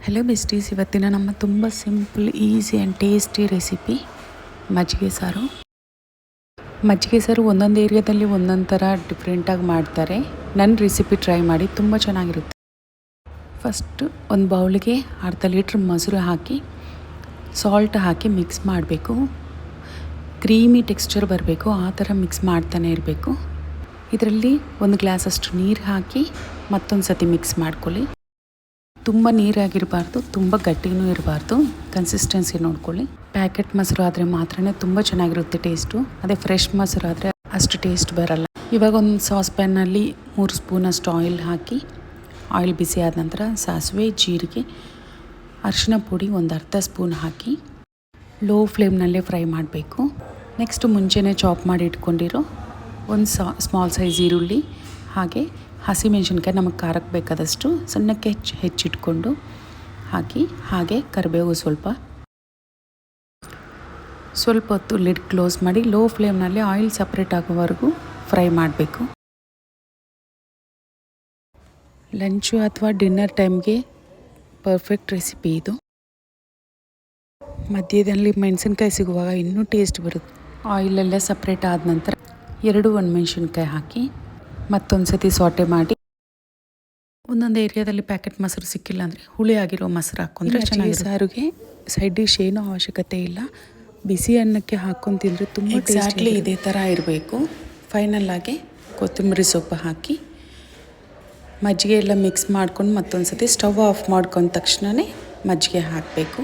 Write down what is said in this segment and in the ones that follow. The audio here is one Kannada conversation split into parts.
ಹಲೋ ಬೆಸ್ಟೀಸ್, ಇವತ್ತಿನ ನಮ್ಮ ತುಂಬ simple easy and tasty recipe ಮಜ್ಜಿಗೆ ಸಾರು. ಮಜ್ಜಿಗೆ ಸಾರು ಒಂದೊಂದು ಏರಿಯಾದಲ್ಲಿ ಒಂದೊಂದು ಥರ ಡಿಫ್ರೆಂಟಾಗಿ ಮಾಡ್ತಾರೆ. ನನ್ನ ರೆಸಿಪಿ ಟ್ರೈ ಮಾಡಿ, ತುಂಬ ಚೆನ್ನಾಗಿರುತ್ತೆ. ಫಸ್ಟು ಒಂದು ಬೌಲಿಗೆ ಅರ್ಧ ಲೀಟ್ರ್ ಮೊಸರು ಹಾಕಿ ಸಾಲ್ಟ್ ಹಾಕಿ ಮಿಕ್ಸ್ ಮಾಡಬೇಕು. ಕ್ರೀಮಿ ಟೆಕ್ಸ್ಚರ್ ಬರಬೇಕು, ಆ ಥರ ಮಿಕ್ಸ್ ಮಾಡ್ತಾನೆ ಇರಬೇಕು. ಇದರಲ್ಲಿ ಒಂದು ಗ್ಲಾಸಷ್ಟು ನೀರು ಹಾಕಿ ಮತ್ತೊಂದು ಸತಿ ಮಿಕ್ಸ್ ಮಾಡ್ಕೊಳ್ಳಿ. ತುಂಬ ನೀರಾಗಿರಬಾರ್ದು, ತುಂಬ ಗಟ್ಟಿನೂ ಇರಬಾರ್ದು. ಕನ್ಸಿಸ್ಟೆನ್ಸಿ ನೋಡ್ಕೊಳ್ಳಿ. ಪ್ಯಾಕೆಟ್ ಮೊಸರು ಆದರೆ ಮಾತ್ರ ತುಂಬ ಚೆನ್ನಾಗಿರುತ್ತೆ ಟೇಸ್ಟು. ಅದೇ ಫ್ರೆಶ್ ಮೊಸರು ಆದರೆ ಅಷ್ಟು ಟೇಸ್ಟ್ ಬರಲ್ಲ. ಇವಾಗ ಒಂದು ಸಾಸ್ ಪ್ಯಾನಲ್ಲಿ 3 ಸ್ಪೂನಷ್ಟು ಆಯಿಲ್ ಹಾಕಿ, ಆಯಿಲ್ ಬಿಸಿ ಆದ ನಂತರ ಸಾಸಿವೆ, ಜೀರಿಗೆ, ಅರಿಶಿನ ಪುಡಿ ಒಂದು ಅರ್ಧ ಸ್ಪೂನ್ ಹಾಕಿ ಲೋ ಫ್ಲೇಮ್ನಲ್ಲೇ ಫ್ರೈ ಮಾಡಬೇಕು. ನೆಕ್ಸ್ಟು ಮುಂಚೆನೇ ಚಾಪ್ ಮಾಡಿ ಇಟ್ಕೊಂಡಿರೋ ಒಂದು ಸ್ಮಾಲ್ ಸೈಜ್ ಈರುಳ್ಳಿ, ಹಾಗೆ ಹಸಿಮೆಣಸಿನ್ಕಾಯಿ ನಮಗೆ ಖಾರಕ್ಕೆ ಬೇಕಾದಷ್ಟು ಸಣ್ಣಕ್ಕೆ ಹೆಚ್ಚಿಟ್ಕೊಂಡು ಹಾಕಿ, ಹಾಗೆ ಕರಿಬೇವು ಸ್ವಲ್ಪ ಹೊತ್ತು ಲಿಡ್ ಕ್ಲೋಸ್ ಮಾಡಿ ಲೋ ಫ್ಲೇಮ್ನಲ್ಲಿ ಆಯಿಲ್ ಸಪ್ರೇಟ್ ಆಗೋವರೆಗೂ ಫ್ರೈ ಮಾಡಬೇಕು. ಲಂಚು ಅಥವಾ ಡಿನ್ನರ್ ಟೈಮ್ಗೆ ಪರ್ಫೆಕ್ಟ್ ರೆಸಿಪಿ ಇದು. ಮಧ್ಯದಲ್ಲಿ ಮೆಣಸಿನ್ಕಾಯಿ ಸಿಗುವಾಗ ಇನ್ನೂ ಟೇಸ್ಟ್ ಬರುತ್ತೆ. ಆಯಿಲೆಲ್ಲ ಸಪ್ರೇಟ್ ಆದ ನಂತರ 2 ಒಣಮೆಣಸಿನ್ಕಾಯಿ ಹಾಕಿ ಮತ್ತೊಂದು ಸತಿ ಸಾಟೆ ಮಾಡಿ. ಒಂದೊಂದು ಏರಿಯಾದಲ್ಲಿ ಪ್ಯಾಕೆಟ್ ಮೊಸರು ಸಿಕ್ಕಿಲ್ಲ ಅಂದರೆ ಹುಳಿ ಆಗಿರೋ ಮೊಸರು ಹಾಕ್ಕೊಂಡ್ರೆ ಚೆನ್ನಾಗಿ. ಸಾರಿಗೆ ಸೈಡ್ ಡಿಶ್ ಏನೂ ಅವಶ್ಯಕತೆ ಇಲ್ಲ. ಬಿಸಿ ಅನ್ನಕ್ಕೆ ಹಾಕ್ಕೊಂಡು ತಿಂದರೆ ತುಂಬ ಎಕ್ಸಾಕ್ಟ್ಲಿ ಇದೇ ಥರ ಇರಬೇಕು. ಫೈನಲ್ಲಾಗಿ ಕೊತ್ತಂಬರಿ ಸೊಪ್ಪು ಹಾಕಿ ಮಜ್ಜಿಗೆ ಎಲ್ಲ ಮಿಕ್ಸ್ ಮಾಡ್ಕೊಂಡು ಮತ್ತೊಂದು ಸತಿ ಸ್ಟವ್ ಆಫ್ ಮಾಡ್ಕೊಂಡ ತಕ್ಷಣವೇ ಮಜ್ಜಿಗೆ ಹಾಕಬೇಕು.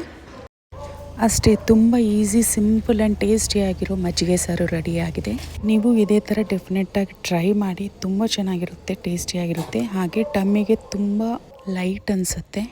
ಅಷ್ಟೇ, ತುಂಬ ಈಸಿ, ಸಿಂಪಲ್ ಆ್ಯಂಡ್ ಟೇಸ್ಟಿಯಾಗಿರೋ ಮಜ್ಜಿಗೆ ಸಾರು ರೆಡಿಯಾಗಿದೆ. ನೀವು ಇದೇ ಥರ ಡೆಫಿನೆಟ್ಟಾಗಿ ಟ್ರೈ ಮಾಡಿ, ತುಂಬ ಚೆನ್ನಾಗಿರುತ್ತೆ, ಟೇಸ್ಟಿಯಾಗಿರುತ್ತೆ. ಹಾಗೆ ಟಮ್ಮಿಗೆ ತುಂಬ ಲೈಟ್ ಅನಿಸುತ್ತೆ.